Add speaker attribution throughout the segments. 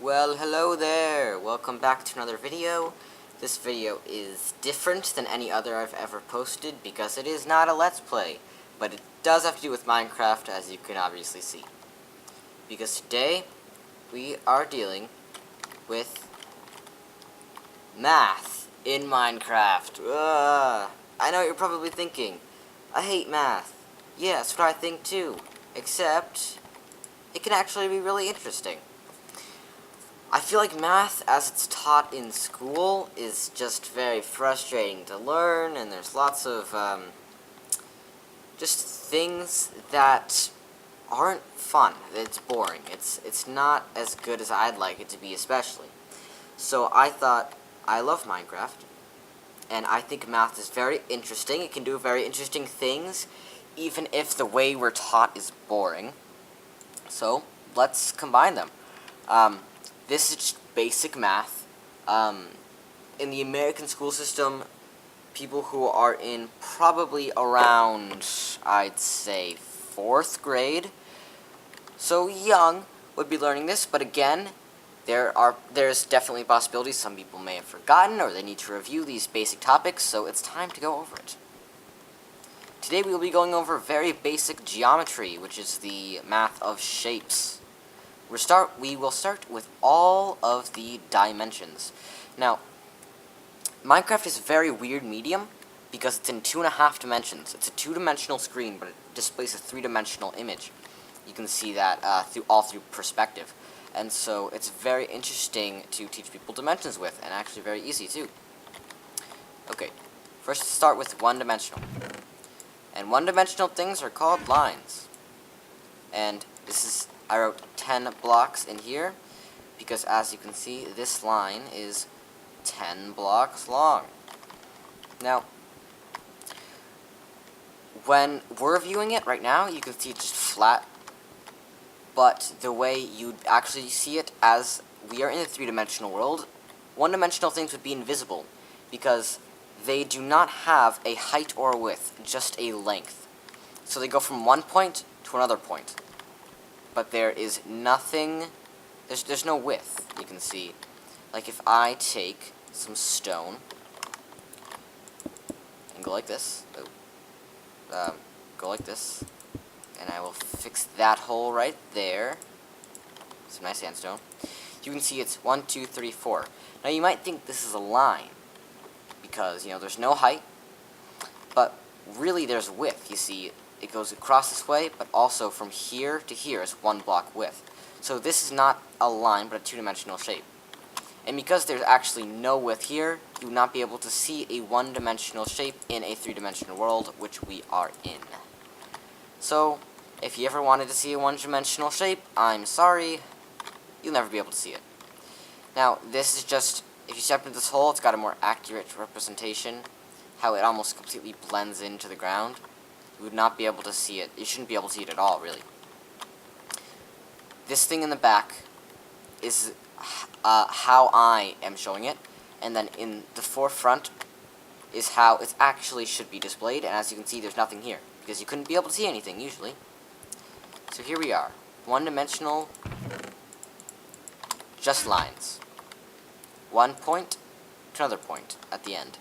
Speaker 1: Well, hello there! Welcome back to another video. This video is different than any other I've ever posted because it is not a Let's Play, but it does have to do with Minecraft, as you can obviously see. Because today, we are dealing with math in Minecraft. I know what you're probably thinking. I hate math. Yeah, that's what I think too. Except, it can actually be really interesting. I feel like math, as it's taught in school, is just very frustrating to learn, and there's lots of, just things that aren't fun. It's boring. It's not as good as I'd like it to be, especially. So I thought, I love Minecraft, and I think math is very interesting. It can do very interesting things, even if the way we're taught is boring. So, let's combine them. This is just basic math. In the American school system, people who are in probably around, I'd say, 4th grade, so young, would be learning this, but again, there's definitely possibilities some people may have forgotten, or they need to review these basic topics, so it's time to go over it. Today we will be going over very basic geometry, which is the math of shapes. We will start with all of the dimensions. Now, Minecraft is a very weird medium because it's in 2.5 dimensions. It's a 2-dimensional screen, but it displays a 3-dimensional image. You can see that through perspective. And so it's very interesting to teach people dimensions with, and actually very easy too. Okay, first let's start with 1-dimensional. And 1-dimensional things are called lines. And I wrote 10 blocks in here, because as you can see, this line is 10 blocks long. Now, when we're viewing it right now, you can see it's just flat, but the way you'd actually see it, as we are in a 3-dimensional world, 1-dimensional things would be invisible, because they do not have a height or a width, just a length. So they go from one point to another point. But there is nothing, there's no width, you can see. Like if I take some stone and go like this, go like this, and I will fix that hole right there, some nice sandstone, you can see it's 1, 2, 3, 4. Now you might think this is a line, because, there's no height, but really there's width, you see. It goes across this way, but also from here to here is 1 block width. So this is not a line, but a 2-dimensional shape. And because there's actually no width here, you will not be able to see a 1-dimensional shape in a 3-dimensional world, which we are in. So, if you ever wanted to see a 1-dimensional shape, I'm sorry, you'll never be able to see it. Now, this is just, if you step into this hole, it's got a more accurate representation, how it almost completely blends into the ground. You would not be able to see it. You shouldn't be able to see it at all, really. This thing in the back is how I am showing it, and then in the forefront is how it actually should be displayed, and as you can see, there's nothing here, because you couldn't be able to see anything, usually. So here we are. 1-dimensional, just lines. One point to another point at the end.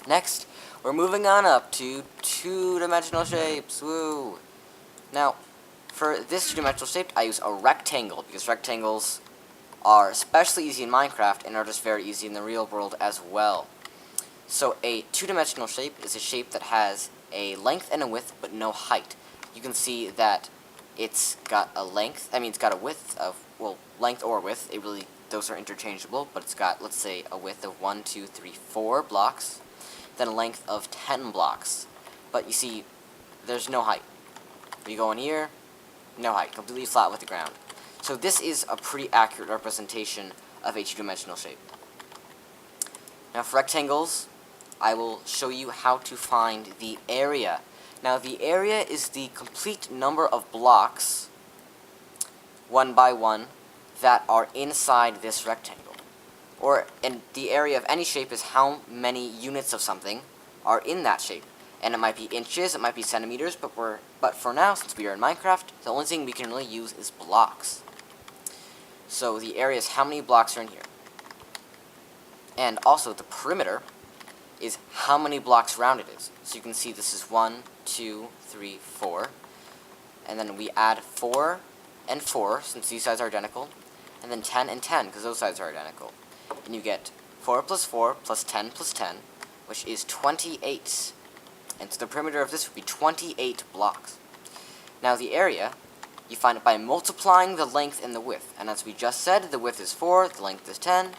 Speaker 1: Next, we're moving on up to 2-dimensional shapes. Woo! Now, for this 2-dimensional shape, I use a rectangle, because rectangles are especially easy in Minecraft and are just very easy in the real world as well. So a 2-dimensional shape is a shape that has a length and a width, but no height. You can see that it's got a length, it's got a width of, well, length or width, those are interchangeable, but it's got, let's say, a width of 1, 2, 3, 4 blocks, then a length of 10 blocks. But you see, there's no height. You go in here, no height, completely flat with the ground. So this is a pretty accurate representation of a 2-dimensional shape. Now for rectangles, I will show you how to find the area. Now the area is the complete number of blocks, one by one, that are inside this rectangle. And the area of any shape is how many units of something are in that shape. And it might be inches, it might be centimeters, but for now, since we are in Minecraft, the only thing we can really use is blocks. So the area is how many blocks are in here. And also the perimeter is how many blocks around it is. So you can see this is 1, 2, 3, 4. And then we add 4 and 4, since these sides are identical. And then 10 and 10, because those sides are identical. And you get 4 plus 4 plus 10 plus 10, which is 28. And so the perimeter of this would be 28 blocks. Now the area, you find it by multiplying the length and the width. And as we just said, the width is 4, the length is 10.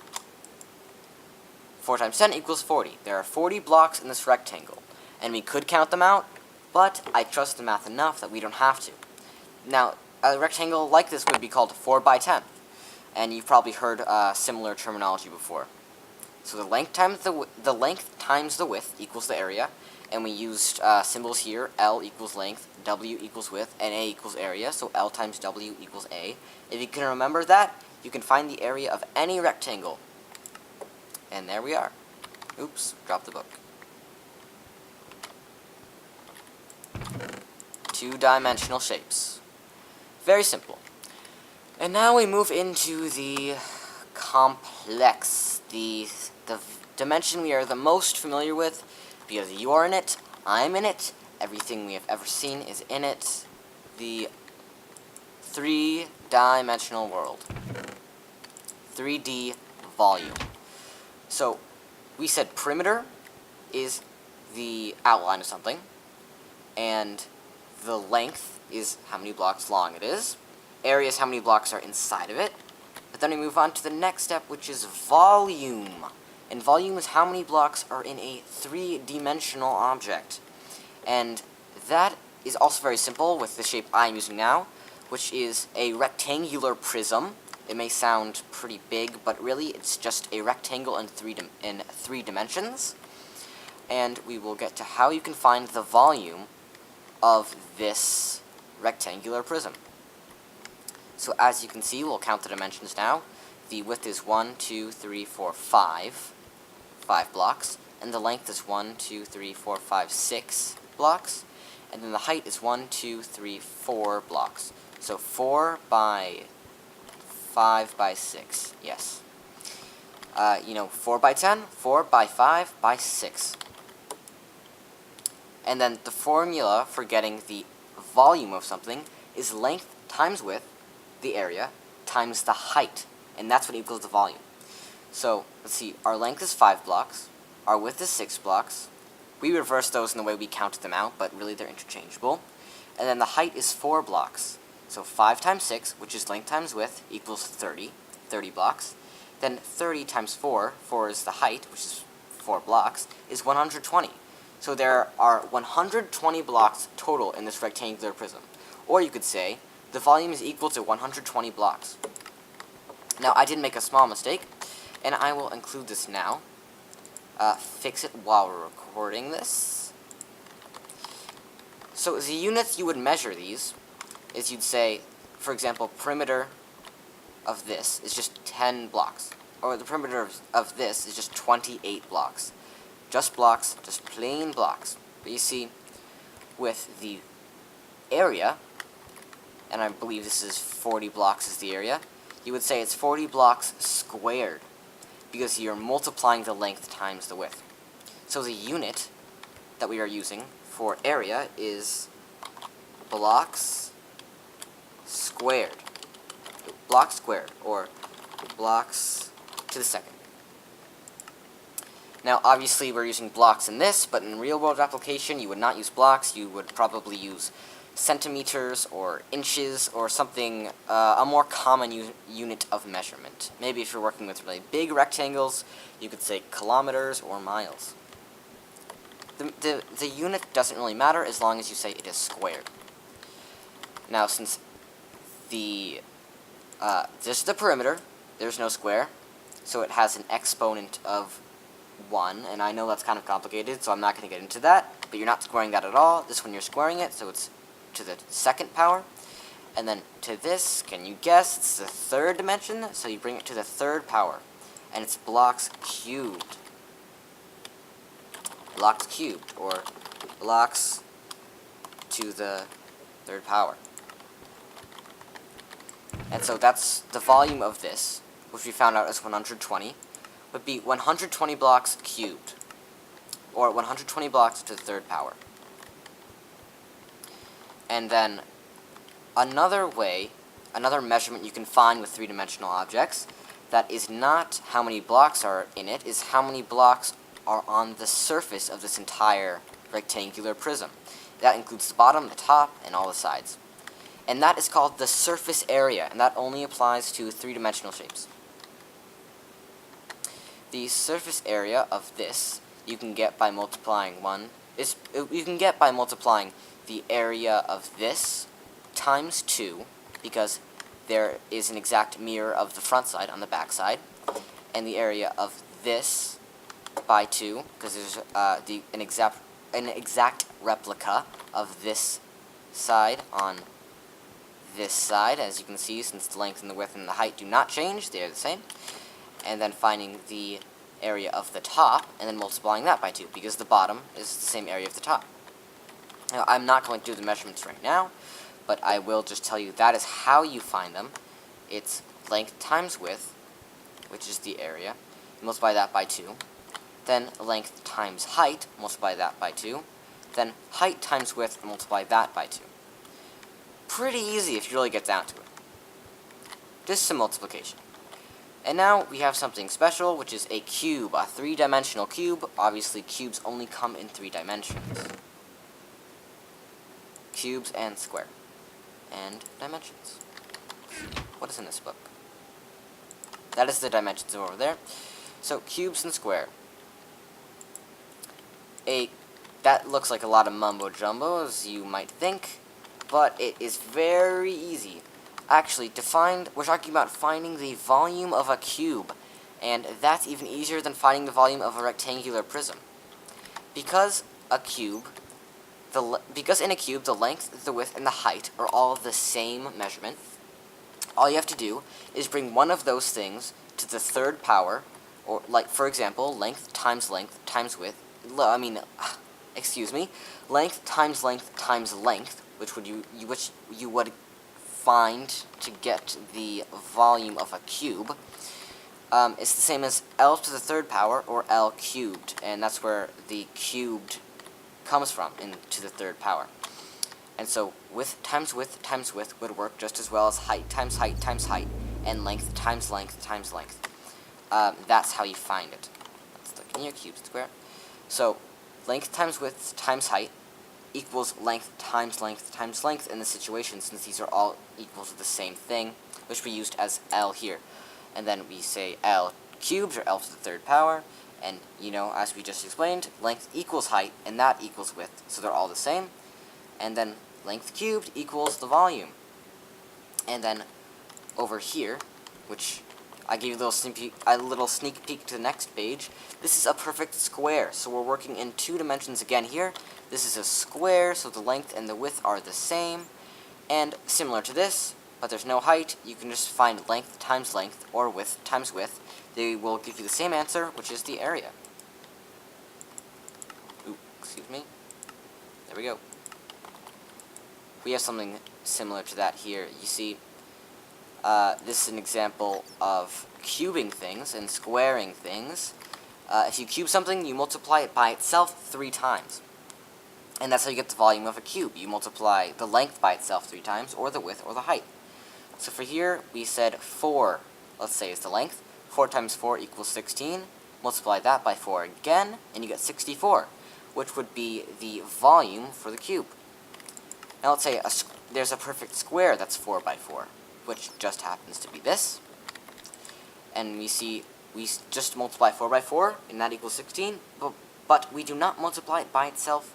Speaker 1: 4 times 10 equals 40. There are 40 blocks in this rectangle. And we could count them out, but I trust the math enough that we don't have to. Now, a rectangle like this would be called 4 by 10. And you've probably heard similar terminology before. So the length times the width equals the area. And we used symbols here. L equals length, W equals width, and A equals area. So L times W equals A. If you can remember that, you can find the area of any rectangle. And there we are. Oops, dropped the book. Two-dimensional shapes. Very simple. And now we move into the complex. The dimension we are the most familiar with, because you are in it, I'm in it, everything we have ever seen is in it. The three-dimensional world. 3D volume. So, we said perimeter is the outline of something, and the length is how many blocks long it is. Area is how many blocks are inside of it. But then we move on to the next step, which is volume. And volume is how many blocks are in a three-dimensional object. And that is also very simple with the shape I'm using now, which is a rectangular prism. It may sound pretty big, but really it's just a rectangle in three dimensions. And we will get to how you can find the volume of this rectangular prism. So as you can see, we'll count the dimensions now. The width is 1, 2, 3, 4, 5. 5 blocks. And the length is 1, 2, 3, 4, 5, 6 blocks. And then the height is 1, 2, 3, 4 blocks. So 4 by 5 by 6, yes. 4 by 10, 4 by 5 by 6. And then the formula for getting the volume of something is length times width, the area, times the height. And that's what equals the volume. So, let's see, our length is 5 blocks, our width is 6 blocks. We reverse those in the way we counted them out, but really they're interchangeable. And then the height is 4 blocks. So 5 times 6, which is length times width, equals 30 blocks. Then 30 times 4 is the height, which is 4 blocks, is 120. So there are 120 blocks total in this rectangular prism. Or you could say, the volume is equal to 120 blocks. Now, I did make a small mistake, and I will include this now. Fix it while we're recording this. So the units you would measure these is you'd say, for example, perimeter of this is just 10 blocks. Or the perimeter of this is just 28 blocks. Just blocks, just plain blocks. But you see, with the area, and I believe this is 40 blocks is the area, you would say it's 40 blocks squared, because you're multiplying the length times the width. So the unit that we are using for area is blocks squared. Blocks squared, or blocks to the second. Now, obviously, we're using blocks in this, but in real-world application, you would not use blocks. You would probably use centimeters or inches or something, a more common unit of measurement. Maybe if you're working with really big rectangles, you could say kilometers or miles. The unit doesn't really matter as long as you say it is squared. Now, since this is the perimeter, there's no square, so it has an exponent of 1, and I know that's kind of complicated, so I'm not going to get into that, but you're not squaring that at all. This one you're squaring it, so it's to the second power. And then to this, can you guess? It's the third dimension, so you bring it to the third power, and it's blocks cubed. Blocks cubed, or blocks to the third power. And so that's the volume of this, which we found out as 120, would be 120 blocks cubed, or 120 blocks to the third power. And then another way, another measurement you can find with three-dimensional objects that is not how many blocks are in it, is how many blocks are on the surface of this entire rectangular prism. That includes the bottom, the top, and all the sides. And that is called the surface area, and that only applies to three-dimensional shapes. The surface area of this you can get by multiplying the area of this times 2, because there is an exact mirror of the front side on the back side, and the area of this by 2, because there's an exact replica of this side on this side, as you can see, since the length and the width and the height do not change, they are the same. And then finding the area of the top, and then multiplying that by 2, because the bottom is the same area of the top. Now, I'm not going to do the measurements right now, but I will just tell you that is how you find them. It's length times width, which is the area, multiply that by 2. Then length times height, multiply that by 2. Then height times width, multiply that by 2. Pretty easy if you really get down to it. Just some multiplication. And now we have something special, which is a cube, a three-dimensional cube. Obviously, cubes only come in 3 dimensions. Cubes and square. And dimensions. What is in this book? That is the dimensions over there. So, cubes and square. That looks like a lot of mumbo-jumbo, as you might think, but it is very easy. Actually, we're talking about finding the volume of a cube, and that's even easier than finding the volume of a rectangular prism. Because in a cube, the length, the width, and the height are all the same measurement, all you have to do is bring one of those things to the third power, or, like, for example, length times width, length times length, which you would find to get the volume of a cube, is the same as L to the third power, or L cubed, and that's where the cubed comes from, to the third power. And so width times width would work just as well as height times height, and length times length. That's how you find it. Let's look in your cube square. So length times width times height equals length times length in this situation, since these are all equal to the same thing, which we used as L here. And then we say L cubed, or L to the third power, and, as we just explained, length equals height, and that equals width, so they're all the same. And then length cubed equals the volume. And then over here, which I gave you a little sneak peek to the next page, this is a perfect square, so we're working in 2 dimensions again here. This is a square, so the length and the width are the same, and similar to this, but there's no height, you can just find length times length, or width times width. They will give you the same answer, which is the area. Ooh, excuse me. There we go. We have something similar to that here. You see, this is an example of cubing things and squaring things. If you cube something, you multiply it by itself 3 times. And that's how you get the volume of a cube. You multiply the length by itself 3 times, or the width, or the height. So for here, we said 4, let's say, is the length. 4 times 4 equals 16. Multiply that by 4 again, and you get 64, which would be the volume for the cube. Now let's say there's a perfect square that's 4 by 4, which just happens to be this. And we see we just multiply 4 by 4, and that equals 16, but we do not multiply it by itself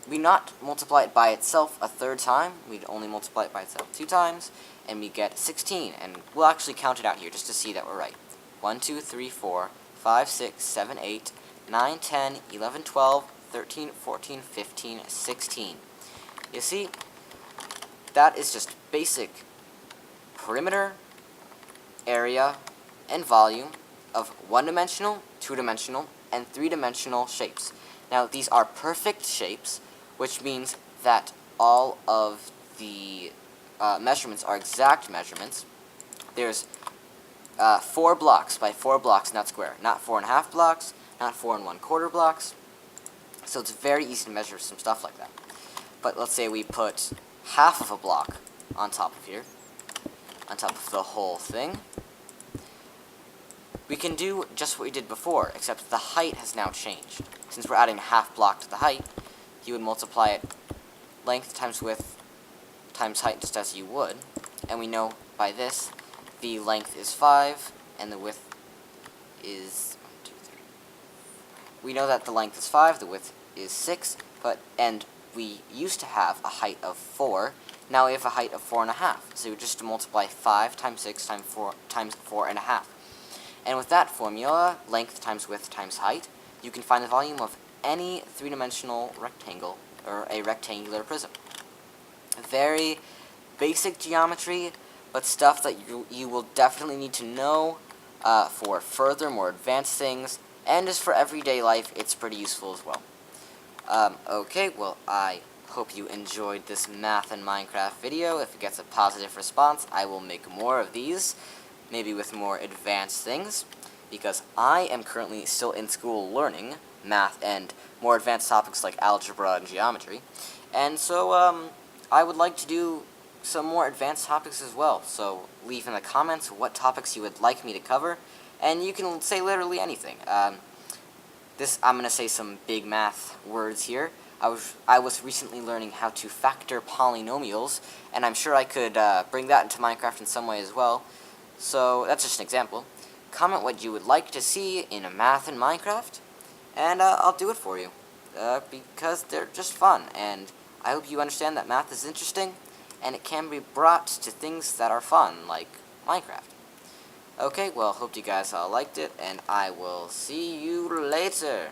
Speaker 1: we not multiply it by itself a 3rd time. We'd only multiply it by itself 2 times, and we get 16. And we'll actually count it out here just to see that we're right. 1, 2, 3, 4, 5, 6, 7, 8, 9, 10, 11, 12, 13, 14, 15, 16. You see, that is just basic perimeter, area, and volume of 1-dimensional, 2-dimensional, and 3-dimensional shapes. Now, these are perfect shapes, which means that all of the measurements are exact measurements. There's 4 blocks by 4 blocks, not square. Not 4.5 blocks, not 4 1/4 blocks. So it's very easy to measure some stuff like that. But let's say we put half of a block on top of here, on top of the whole thing. We can do just what we did before, except the height has now changed. Since we're adding a half block to the height, you would multiply it length times width times height just as you would. And we know by this, the length is 5, and the width is 1, 2, 3. We know that the length is 5, the width is 6, and we used to have a height of 4. Now we have a height of 4.5. So we just multiply 5 times 6 times 4.5. And with that formula, length times width times height, you can find the volume of any three-dimensional rectangle, or a rectangular prism. Very basic geometry, but stuff that you will definitely need to know for further, more advanced things, and just for everyday life, it's pretty useful as well. Okay, well, I hope you enjoyed this math and Minecraft video. If it gets a positive response, I will make more of these, maybe with more advanced things, because I am currently still in school learning math and more advanced topics like algebra and geometry, and so I would like to do some more advanced topics as well. So leave in the comments what topics you would like me to cover, and you can say literally anything. I'm going to say some big math words here. I was recently learning how to factor polynomials, and I'm sure I could bring that into Minecraft in some way as well. So that's just an example. Comment what you would like to see in a math in Minecraft, and I'll do it for you, because they're just fun, and I hope you understand that math is interesting, and it can be brought to things that are fun, like Minecraft. Okay, well, hope you guys all liked it, and I will see you later.